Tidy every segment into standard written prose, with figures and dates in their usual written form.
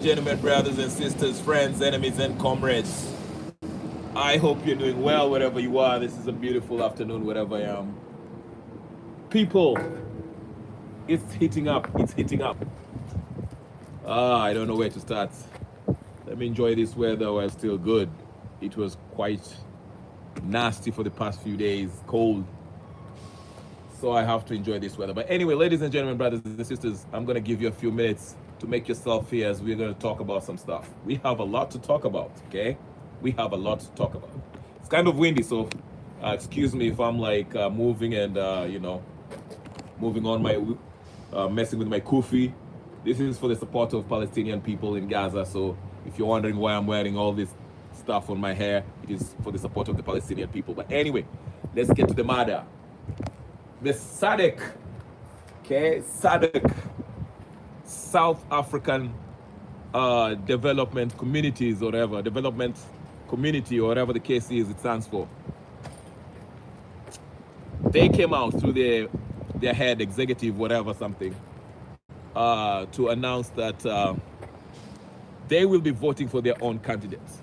Gentlemen, brothers and sisters, friends, enemies, and comrades. I hope you're doing well wherever you are. This is a beautiful afternoon, wherever I am. People, it's heating up. It's heating up. I don't know where to start. Let me enjoy this weather while still good. It was quite nasty for the past few days, cold. So I have to enjoy this weather. But anyway, ladies and gentlemen, brothers and sisters, I'm going to give you a few minutes to make yourself here as we're going to talk about some stuff. We have a lot to talk about, okay? We have a lot to talk about. It's kind of windy, so excuse me if I'm like moving and, moving on my, messing with my kufi. This is for the support of Palestinian people in Gaza. So if you're wondering why I'm wearing all this stuff on my hair, it is for the support of the Palestinian people. But anyway, let's get to the matter. The SADC, okay, SADC, South African Development Communities, or whatever, Development Community, or whatever the case is, it stands for. They came out through their head, executive, whatever, something, to announce that they will be voting for their own candidates.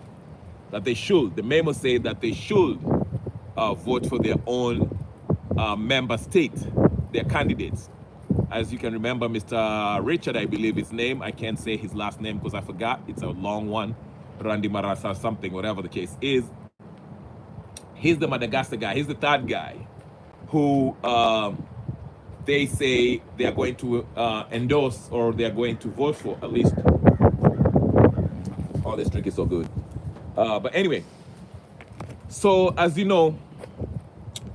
That they should, the memo said that they should vote for their own member state, their candidates. As you can remember, Mr. Richard, I believe his name, I can't say his last name because I forgot, it's a long one, Randy Marasa something, whatever the case is. He's the Madagascar guy, he's the third guy who they say they are going to endorse, or they are going to vote for, at least. Oh, this drink is so good. But anyway, so as you know,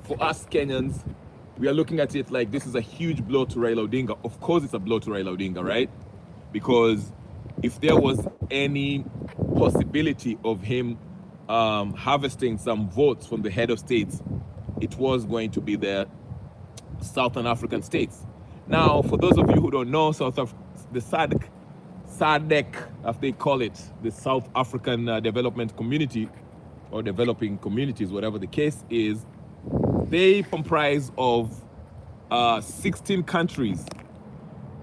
for us Kenyans, we are looking at it like this is a huge blow to Raila Odinga. Of course it's a blow to Raila Odinga, right? Because if there was any possibility of him harvesting some votes from the head of states, it was going to be the Southern African states. Now, for those of you who don't know, the SADC, as they call it, the South African Development Community, or Developing Communities, whatever the case is, they comprise of 16 countries,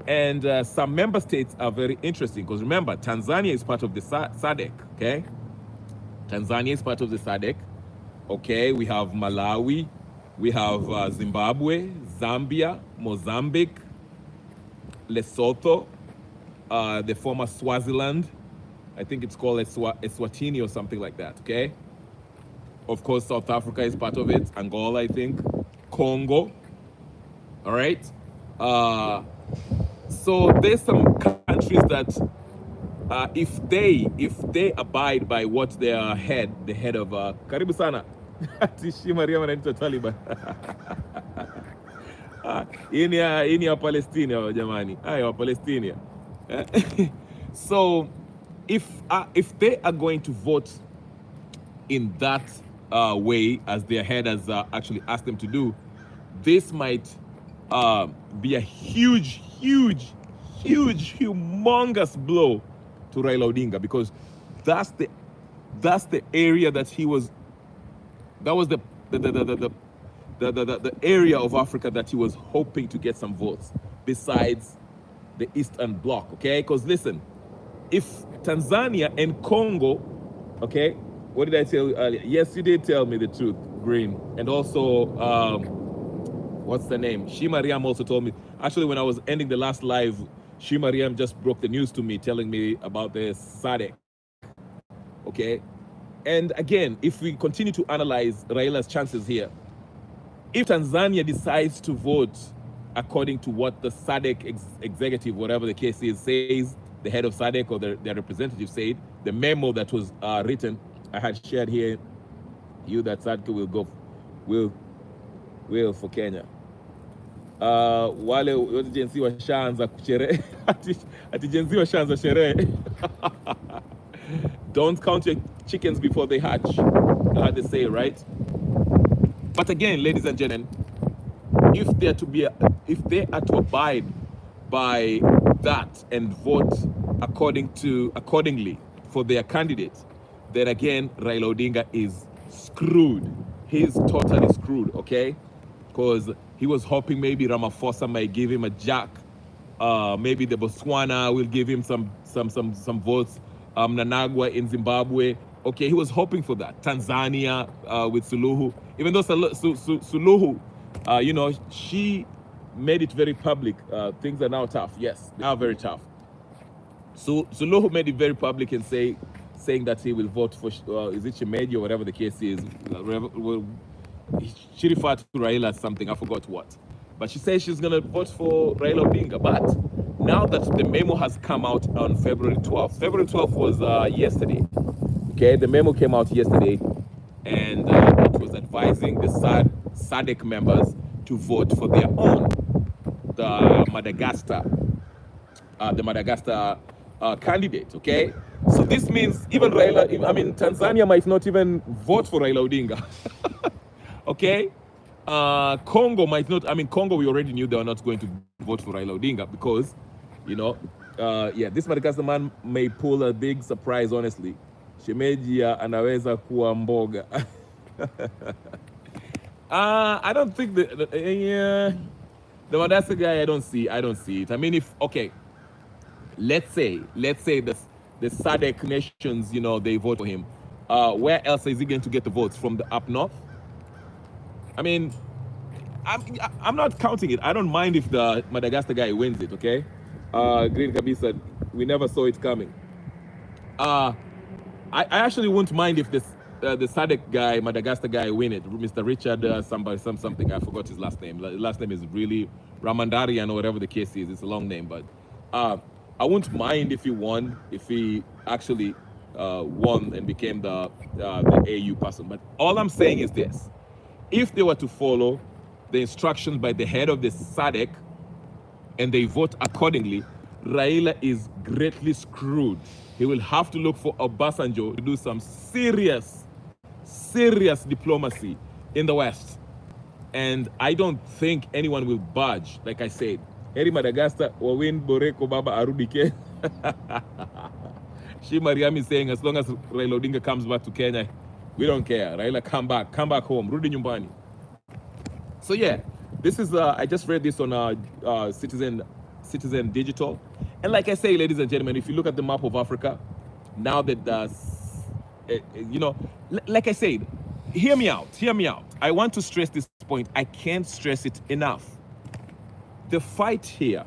and some member states are very interesting because remember, Tanzania is part of the SADC, okay? Tanzania is part of the SADC, okay? We have Malawi, we have Zimbabwe, Zambia, Mozambique, Lesotho, the former Swaziland, I think it's called Eswatini or something like that, okay? Of course, South Africa is part of it. Angola, I think. Congo. All right. So there's some countries that, if they abide by what the head of Karibu Sana, Maria wanaitwa Taliban. Ini ya Palestina jamani. Ayo Palestina. So if they are going to vote in that way, as their head has actually asked them to do, this might be a humongous blow to Raila Odinga, because that's the area that he was. That was the area of Africa that he was hoping to get some votes, besides the Eastern Bloc. Okay, because listen, if Tanzania and Congo, okay. What did I tell you earlier? Yes, you did tell me the truth, Green. And also, what's the name? Shimariam also told me. Actually, when I was ending the last live, Shimariam just broke the news to me, telling me about the SADC. Okay? And again, if we continue to analyze Raila's chances here, if Tanzania decides to vote according to what the SADC executive, whatever the case is, says, the head of SADC or their representative said, the memo that was written, I had shared here, that SADC will for Kenya. Wale wote jensi washaanza kusherehe, ati jensi washaanza sherehe. Don't count your chickens before they hatch. You know how they say, right? But again, ladies and gentlemen, if they are to abide by that and vote accordingly for their candidates, then again, Raila Odinga is screwed. He's totally screwed, okay? Because he was hoping maybe Ramaphosa might give him a jack Maybe the Botswana will give him some votes. Nanagwa in Zimbabwe. Okay, he was hoping for that. Tanzania with Suluhu, even though Suluhu, you know, she made it very public. Things are now tough. Yes, they are very tough. So Suluhu made it very public and saying that he will vote for is it Shemeji or whatever the case is. She referred to Raila as something, I forgot what. But she says she's going to vote for Raila Odinga. But now that the memo has come out on February 12th, February 12th was yesterday. Okay, the memo came out yesterday, and it was advising the SADC members to vote for their own, the Madagascar candidate. Okay, so this means even Raila, I mean, Tanzania might not even vote for Raila Odinga. Okay, Congo might not. I mean, Congo, we already knew they were not going to vote for Raila Odinga because, you know, yeah, this Madagascar man may pull a big surprise, honestly. Shemeji anaweza kuwa mboga. I don't think the Madagascar guy, I don't see it. I mean, if, okay, let's say the SADC nations, you know, they vote for him. Where else is he going to get the votes? From the up north? I mean, I'm not counting it. I don't mind if the Madagascar guy wins it, okay? Green Kabi said, we never saw it coming. I actually wouldn't mind if the SADC guy, Madagascar guy, win it. Mr. Richard something. I forgot his last name. His last name is really Ramandarian or whatever the case is. It's a long name, but I wouldn't mind if he won, if he actually won and became the AU person. But all I'm saying is this: if they were to follow the instructions by the head of the SADC and they vote accordingly, Raila is greatly screwed. He will have to look for Obasanjo to do some serious diplomacy in the West. And I don't think anyone will budge, like I said. Eri Madagascar, Wawin Boreko Baba Arudike. She Mariam is saying, as long as Raila Odinga comes back to Kenya, we don't care. Raila, come back home. Rudi Nyumbani. So yeah, this is, I just read this on Citizen Digital. And like I say, ladies and gentlemen, if you look at the map of Africa, now that, you know, like I said, hear me out. I want to stress this point. I can't stress it enough. The fight here,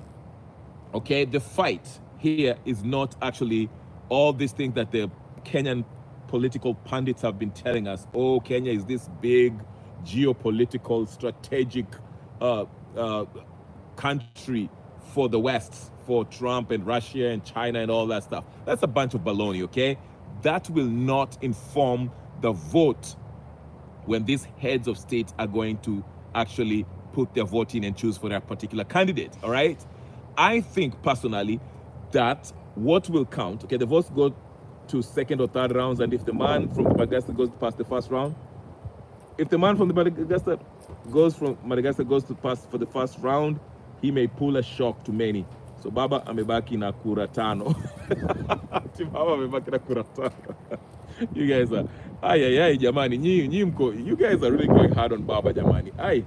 okay, the fight here is not actually all these things that the Kenyan political pundits have been telling us. Oh, Kenya is this big geopolitical, strategic country for the West, for Trump and Russia and China and all that stuff. That's a bunch of baloney, okay? That will not inform the vote when these heads of state are going to actually put their vote in and choose for their particular candidate, all right? I think personally that what will count, okay, the votes go to second or third rounds, and if the man from Madagascar goes past the first round, if the man from the Madagascar goes to pass for the first round, he may pull a shock to many. So Baba amebaki na kura tano. Baba amebaki na kura tano. You guys are, ay, jamani, you guys are really going hard on Baba, jamani. Ay,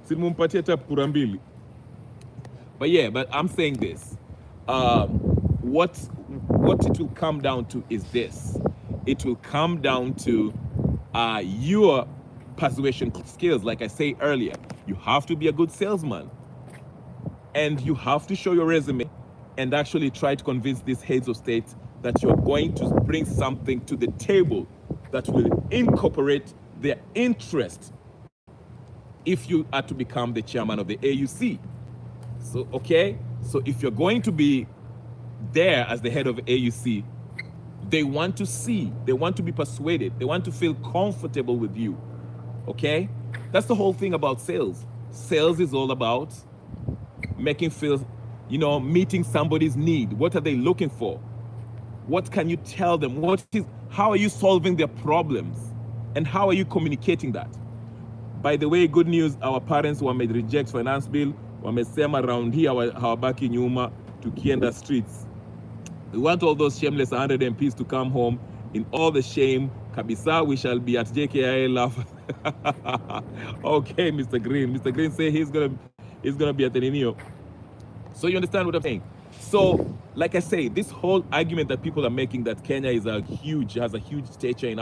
simumpatia tap kura mbili. But yeah, but I'm saying this. What it will come down to is this. It will come down to your persuasion skills. Like I say earlier, you have to be a good salesman. And you have to show your resume and actually try to convince these heads of state that you're going to bring something to the table that will incorporate their interest if you are to become the chairman of the AUC. So, okay, so if you're going to be there as the head of AUC, they want to see, they want to be persuaded, they want to feel comfortable with you, okay? That's the whole thing about sales. Sales is all about making feel, you know, meeting somebody's need. What are they looking for? What can you tell them? How are you solving their problems? And how are you communicating that? By the way, good news, our parents wame reject finance bill, wamesema around here hawabaki nyuma tukienda streets. We want all those shameless 100 MPs to come home in all the shame. Kabisa, we shall be at JKIA laugh. Okay, Mr. Green. Mr. Green say he's gonna be at the Ninio. So you understand what I'm saying? So, like I say, this whole argument that people are making that Kenya has a huge stature in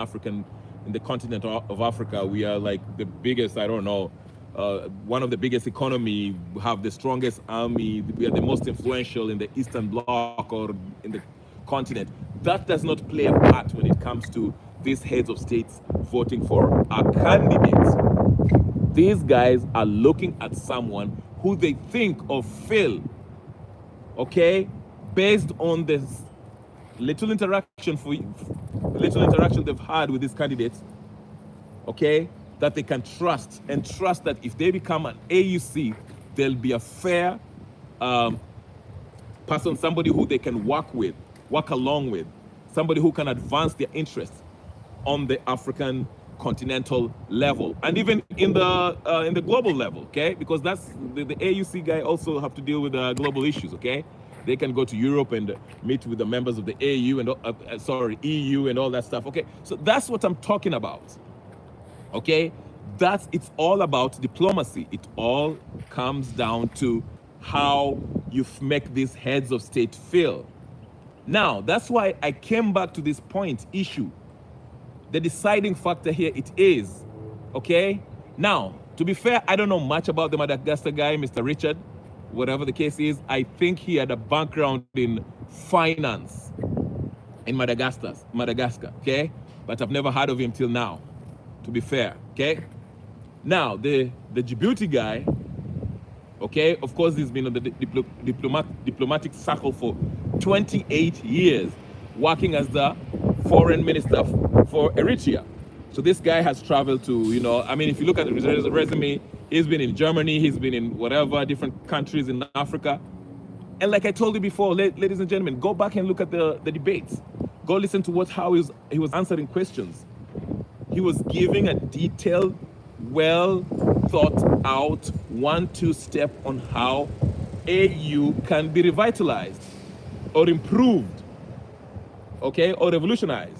in the continent of Africa. We are like the biggest, I don't know, one of the biggest economy, we have the strongest army, we are the most influential in the Eastern Bloc or in the continent. That does not play a part when it comes to these heads of states voting for our candidates. These guys are looking at someone who they think or feel, okay, based on this little interaction they've had with these candidates, okay, that they can trust, and trust that if they become an AUC, they'll be a fair person, somebody who they can work along with, somebody who can advance their interests on the African continental level, and even in the global level, okay? Because that's the AUC guy also have to deal with global issues, okay? They can go to Europe and meet with the members of the AU and EU and all that stuff, okay? So that's what I'm talking about, okay? It's all about diplomacy. It all comes down to how you make these heads of state feel. Now, that's why I came back to this issue. The deciding factor here it is, okay? Now, to be fair, I don't know much about the Madagascar guy, Mr. Richard. Whatever the case is, I think he had a background in finance in Madagascar, okay? But I've never heard of him till now, to be fair, okay? Now, the Djibouti guy, okay, of course, he's been on the diplomatic circle for 28 years, working as the foreign minister for Eritrea. So this guy has traveled to, I mean, if you look at his resume, he's been in Germany, he's been in whatever, different countries in Africa. And like I told you before, ladies and gentlemen, go back and look at the debates. Go listen to how he was answering questions. He was giving a detailed, well thought out 1-2 step on how AU can be revitalized or improved, okay, or revolutionized.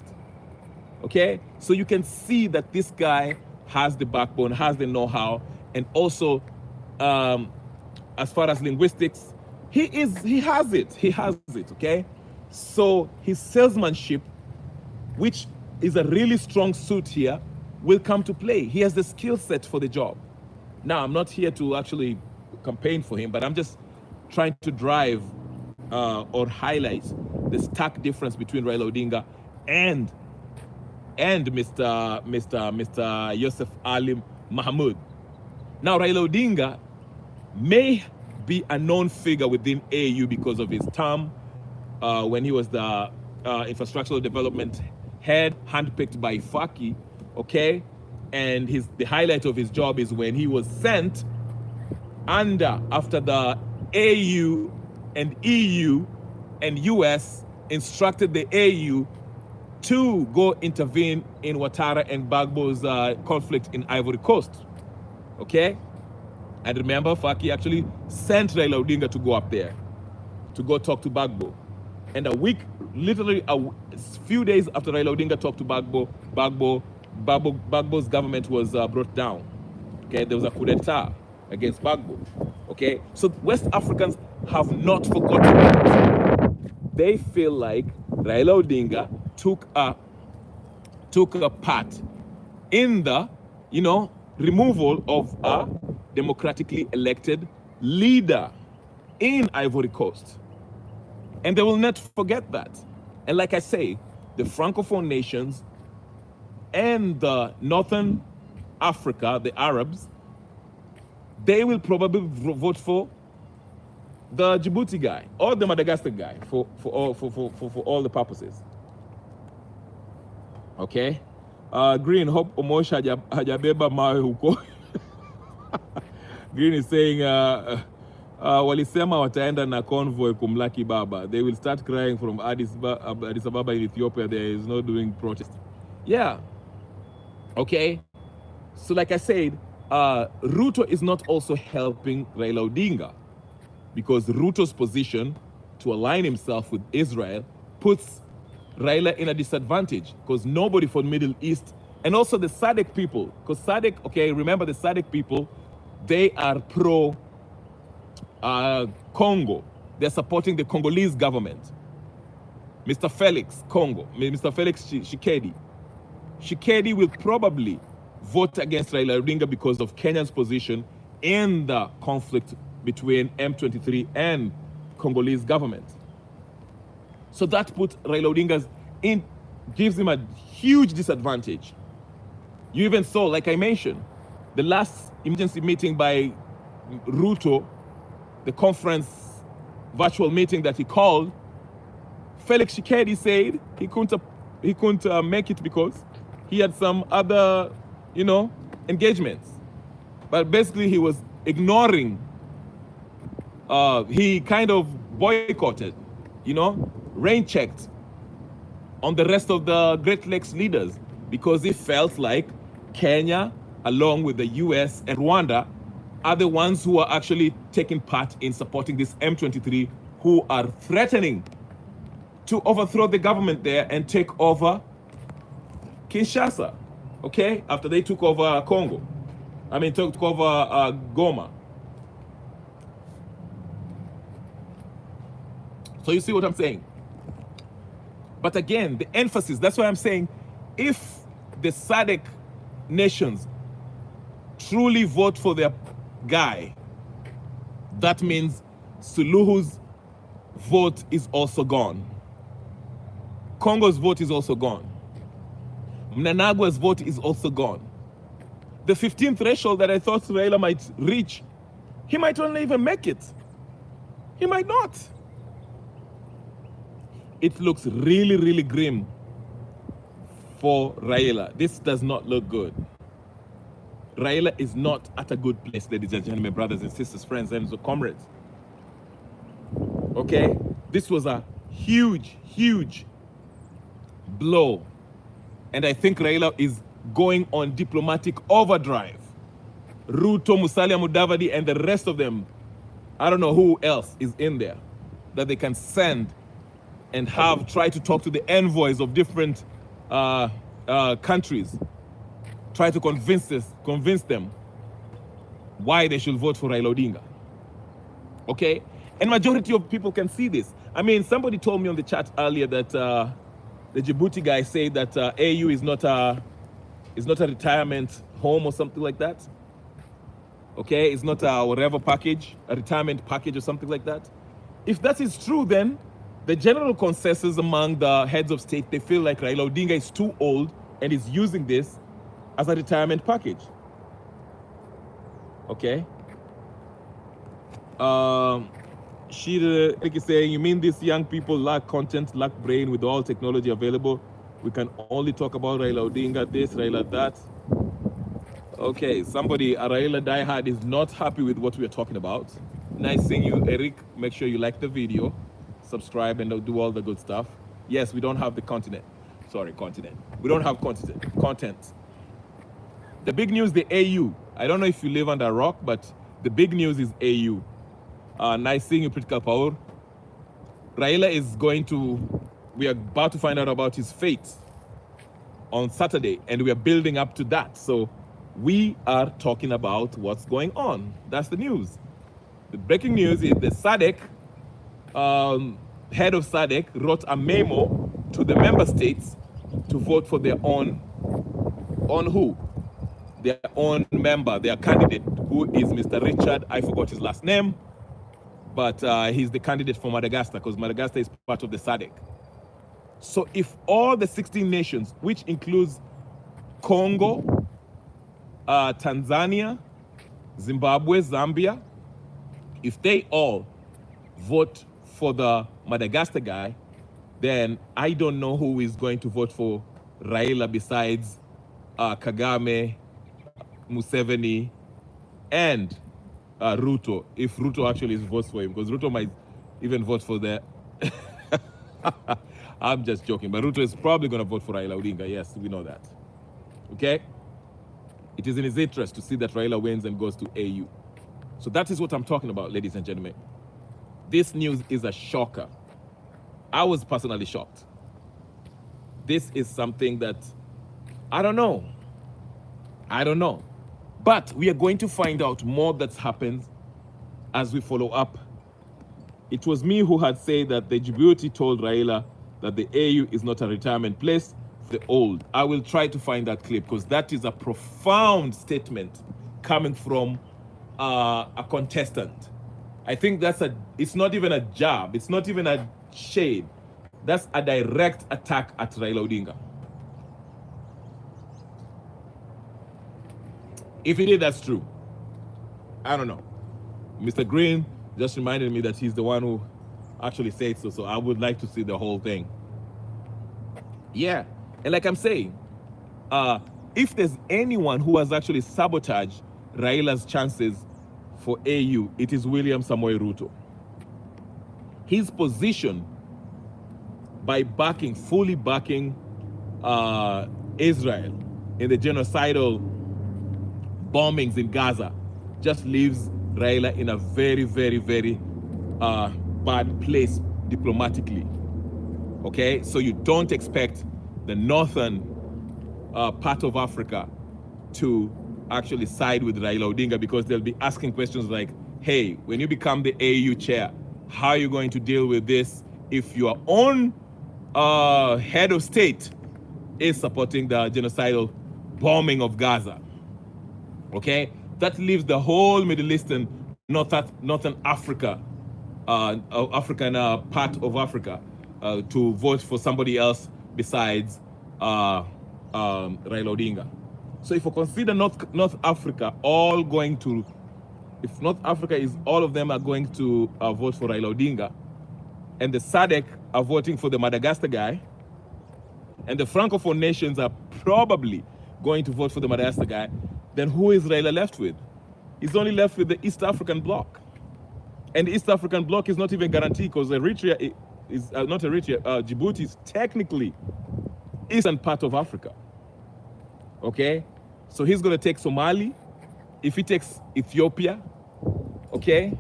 Okay, so you can see that this guy has the backbone, has the know-how, and also, as far as linguistics, he has it. Okay, so his salesmanship, which is a really strong suit here, will come to play. He has the skill set for the job. Now, I'm not here to actually campaign for him, but I'm just trying to drive or highlight the stark difference between Raila Odinga and Mr. Yusuf Ali Mahmoud. Now, Raila Odinga may be a known figure within AU because of his term when he was the infrastructural development head, handpicked by Faki, okay? And the highlight of his job is when he was sent after the AU and EU and US instructed the AU to go intervene in Ouattara and Gbagbo's conflict in Ivory Coast, okay? And remember, Faki actually sent Raila Odinga to go up there, to go talk to Gbagbo. And literally a few days after Raila Odinga talked to Gbagbo's government was brought down, okay? There was a coup d'etat against Gbagbo, okay? So West Africans have not forgotten it. They feel like Raila Odinga took a part in the, removal of a democratically elected leader in Ivory Coast. And they will not forget that. And like I say, the Francophone nations and the Northern Africa, the Arabs, they will probably vote for the Djibouti guy or the Madagascar guy for all the purposes. Okay? Green, hope Omosh hajabeba mawe huko. Green is saying, walisema wataenda na convoy kumlaki baba. They will start crying from Addis Ababa in Ethiopia. There is no doing protest. Yeah. Okay? So like I said, Ruto is not also helping Raila Odinga, because Ruto's position to align himself with Israel puts Raila in a disadvantage, because nobody from the Middle East, and also the SADC people, because SADC, okay, remember the SADC people, they are Congo. They're supporting the Congolese government. Mr. Felix Tshisekedi. Tshisekedi will probably vote against Raila Odinga because of Kenya's position in the conflict between M23 and Congolese government. So that puts Raila Odinga in, gives him a huge disadvantage. You even saw, like I mentioned, the last emergency meeting by Ruto, the conference virtual meeting that he called, Felix Tshisekedi said he couldn't make it because he had some other, engagements. But basically he was ignoring, he kind of boycotted, rain checked on the rest of the Great Lakes leaders because he felt like Kenya, along with the US and Rwanda, are the ones who are actually taking part in supporting this M23 who are threatening to overthrow the government there and take over Kinshasa, okay? After they took over Congo. Took over Goma. So you see what I'm saying? But again, the emphasis, that's why I'm saying, if the SADC nations truly vote for their guy, that means Suluhu's vote is also gone. Congo's vote is also gone. Mnangagwa's vote is also gone. The 15th threshold that I thought Raila might reach, he might not even make it. He might not. It looks really, really grim for Raila. This does not look good. Raila is not at a good place, ladies and gentlemen, brothers and sisters, friends and comrades. Okay? This was a huge, huge blow. And I think Raila is going on diplomatic overdrive. Ruto, Musalia Mudavadi, and the rest of them, I don't know who else is in there that they can send and have try to talk to the envoys of different countries, try to convince them why they should vote for Raila Odinga. Okay? And majority of people can see this. Somebody told me on the chat earlier that the Djibouti guy said that AU is not a retirement home or something like that. Okay? It's not a whatever package, a retirement package or something like that. If that is true, then the general consensus among the heads of state, they feel like Raila Odinga is too old and is using this as a retirement package. Okay? She is saying, you mean these young people lack content, lack brain with all technology available? We can only talk about Raila Odinga this, Raila that. Okay, somebody, a Raila diehard, is not happy with what we are talking about. Nice seeing you, Eric. Make sure you like the video, subscribe, and do all the good stuff. Yes, we don't have the continent. We don't have content. The big news, the AU. I don't know if you live under a rock, but the big news is AU. Nice seeing you, Political Power. Raila is we are about to find out about his fate on Saturday, and we are building up to that. So we are talking about what's going on. That's the news. The breaking news is the SADC, head of SADC wrote a memo to the member states to vote for their own who? Their own member, their candidate, who is Mr. Richard, I forgot his last name, but he's the candidate for Madagascar, because Madagascar is part of the SADC. So if all the 16 nations, which includes Congo, Tanzania, Zimbabwe, Zambia, if they all vote for the Madagascar guy, then I don't know who is going to vote for Raila besides Kagame, Museveni, and Ruto, if Ruto actually votes for him, because Ruto might even vote for the... I'm just joking, but Ruto is probably going to vote for Raila Odinga. Yes, we know that. Okay? It is in his interest to see that Raila wins and goes to AU. So that is what I'm talking about, ladies and gentlemen. This news is a shocker. I was personally shocked. This is something that, I don't know. But we are going to find out more that happens as we follow up. It was me who had said that the Djibouti told Raila that the AU is not a retirement place for the old. I will try to find that clip because that is a profound statement coming from a contestant. I think it's not even a jab, it's not even a shade. That's a direct attack at Raila Odinga. If it is, that's true. I don't know. Mr. Green just reminded me that he's the one who actually said so, so I would like to see the whole thing. Yeah, and like I'm saying, if there's anyone who has actually sabotaged Raila's chances for AU, it is William Samoa Ruto. His position by fully backing Israel in the genocidal bombings in Gaza just leaves Raila in a very, very, very bad place diplomatically. Okay, so you don't expect the northern part of Africa to actually side with Raila Odinga, because they'll be asking questions like, hey, when you become the AU chair, how are you going to deal with this if your own head of state is supporting the genocidal bombing of Gaza? Okay, that leaves the whole Middle Eastern, Northern Africa, African part of Africa to vote for somebody else besides Raila Odinga. So if we consider North Africa all going to, if North Africa is all of them are going to vote for Raila Odinga, and the SADC are voting for the Madagascar guy, and the Francophone nations are probably going to vote for the Madagascar guy, then who is Raila left with? He's only left with the East African bloc. And the East African bloc is not even guaranteed, because Eritrea is not Eritrea, Djibouti is technically eastern part of Africa. Okay? So he's going to take Somali. If he takes Ethiopia, okay?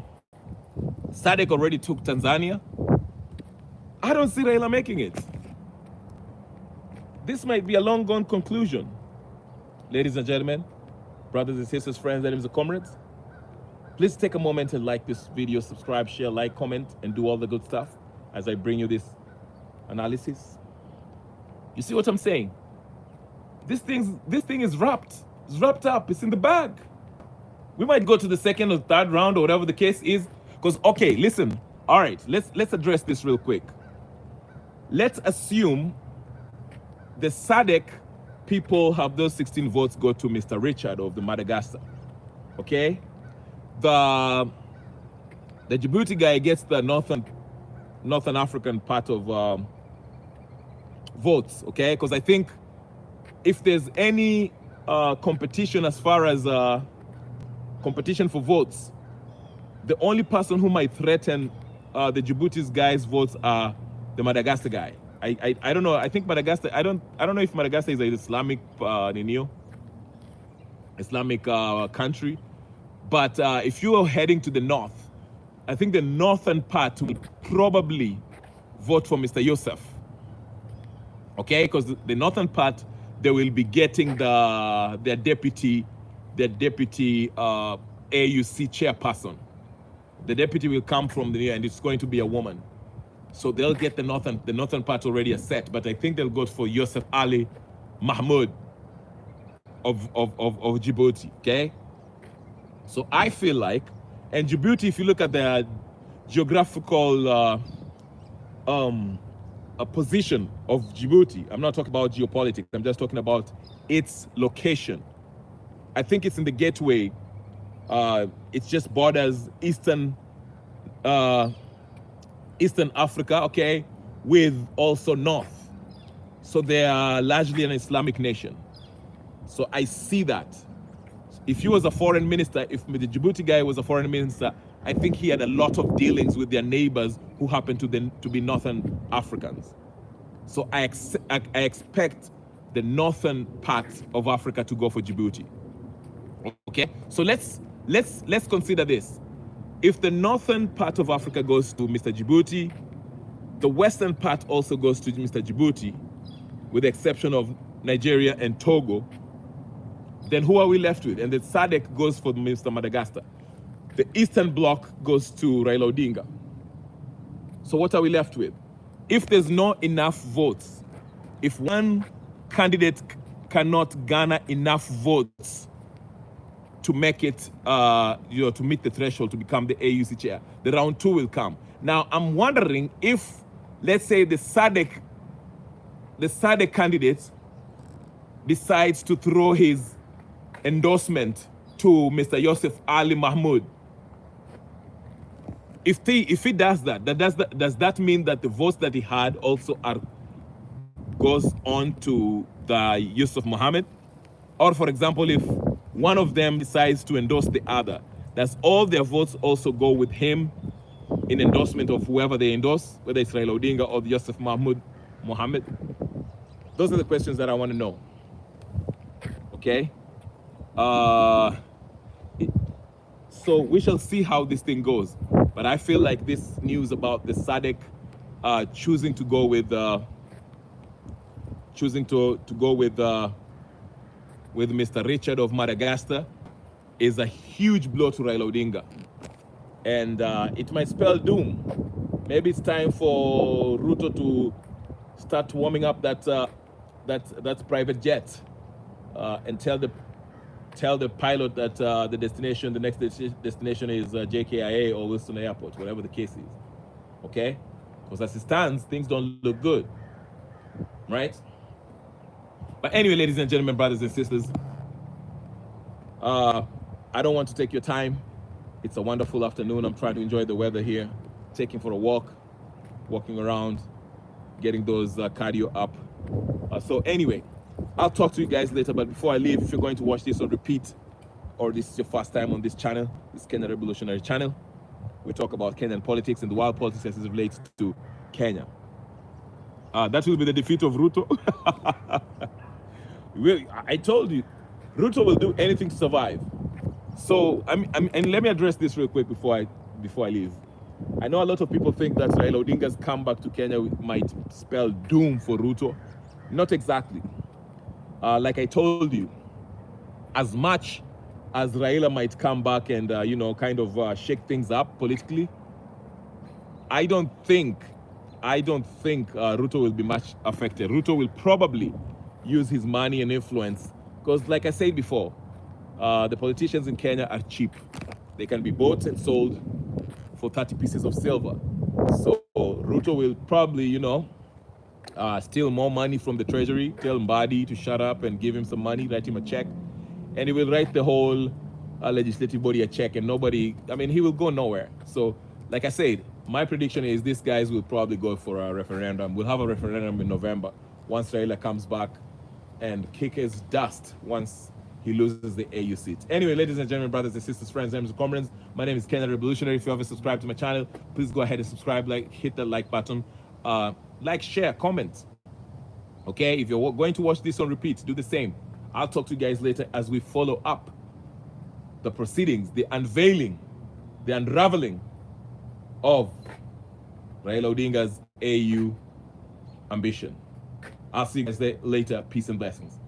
SADC already took Tanzania. I don't see Raila making it. This might be a long gone conclusion. Ladies and gentlemen, brothers and sisters, friends, enemies and comrades, please take a moment and like this video, subscribe, share, like, comment, and do all the good stuff as I bring you this analysis. You see what I'm saying? This thing is wrapped. It's wrapped up. It's in the bag. We might go to the second or third round or whatever the case is. Because, okay, listen. All right, let's address this real quick. Let's assume the SADC people have those 16 votes go to Mr. Richard of the Madagascar. Okay? The Djibouti guy gets the Northern African part of votes, okay? Because I think if there's any competition as far as competition for votes, the only person who might threaten the Djibouti's guys' votes are the Madagascar guy. I don't know. I think Madagascar. I don't know if Madagascar is an Islamic Islamic country, but if you are heading to the north, I think the northern part will probably vote for Mr. Yosef. Okay, because the northern part, they will be getting their deputy AUC chairperson. The deputy will come from the and it's going to be a woman. So they'll get the northern part already set, but I think they'll go for Yosef Ali Mahmoud of Djibouti. Okay, so I feel like, and Djibouti, if you look at the geographical position of Djibouti, I'm not talking about geopolitics, I'm just talking about its location. I think it's in the gateway. It just borders Eastern Africa, okay, with also North. So they are largely an Islamic nation. So I see that. If he was a foreign minister, if the Djibouti guy was a foreign minister, I think he had a lot of dealings with their neighbors who happen to be Northern Africans. So I expect the northern part of Africa to go for Djibouti. Okay, so let's consider this. If the northern part of Africa goes to Mr. Djibouti, the western part also goes to Mr. Djibouti, with the exception of Nigeria and Togo, then who are we left with? And the SADC goes for Mr. Madagascar. The Eastern Bloc goes to Raila Odinga. So what are we left with? If there's not enough votes, if one candidate cannot garner enough votes to make it, to meet the threshold to become the AUC chair, the round 2 will come. Now, I'm wondering if, let's say, the SADC candidate decides to throw his endorsement to Mr. Yusuf Ali Mahmoud. If he does that, does that mean that the votes that he had also goes on to the Yusuf Mohammed? Or, for example, if one of them decides to endorse the other, does all their votes also go with him in endorsement of whoever they endorse, whether it's Raila Odinga or Yusuf Mohammed? Those are the questions that I want to know. Okay? So we shall see how this thing goes. But I feel like this news about the SADC choosing to go with with Mr. Richard of Madagascar is a huge blow to Raila Odinga, and it might spell doom. Maybe it's time for Ruto to start warming up that private jet and tell the pilot that the next destination is JKIA or Wilson Airport, whatever the case is. Okay? Because as it stands, things don't look good, right? But anyway, ladies and gentlemen, brothers and sisters, I don't want to take your time. It's a wonderful afternoon. I'm trying to enjoy the weather here, taking for a walk, walking around, getting those cardio up. So anyway, I'll talk to you guys later, but before I leave, if you're going to watch this on repeat, or this is your first time on this channel, this Kenya Revolutionary channel, we talk about Kenyan politics and the wild politics as it relates to Kenya. That will be the defeat of Ruto. I told you, Ruto will do anything to survive. So, and let me address this real quick before I leave. I know a lot of people think that Raila Odinga's comeback to Kenya might spell doom for Ruto. Not exactly. Like I told you, as much as Raila might come back and shake things up politically, I don't think Ruto will be much affected. Ruto will probably use his money and influence, because like I said before, the politicians in Kenya are cheap. They can be bought and sold for 30 pieces of silver. So Ruto will probably, steal more money from the treasury, tell Mbadi to shut up and give him some money, write him a check, and he will write the whole legislative body a check, and he will go nowhere. So like I said, my prediction is these guys will probably go for a referendum. We'll have a referendum in November once Raila comes back and kick his dust once he loses the AU seat. Anyway, ladies and gentlemen, brothers and sisters, friends, and comrades, my name is Kenya Revolutionary. If you haven't subscribed to my channel, please go ahead and subscribe, hit the like button, share, comment. Okay, if you're going to watch this on repeat, do the same. I'll talk to you guys later as we follow up the proceedings, the unveiling, the unraveling of Raila Odinga's AU ambition. I'll see you guys later. Peace and blessings.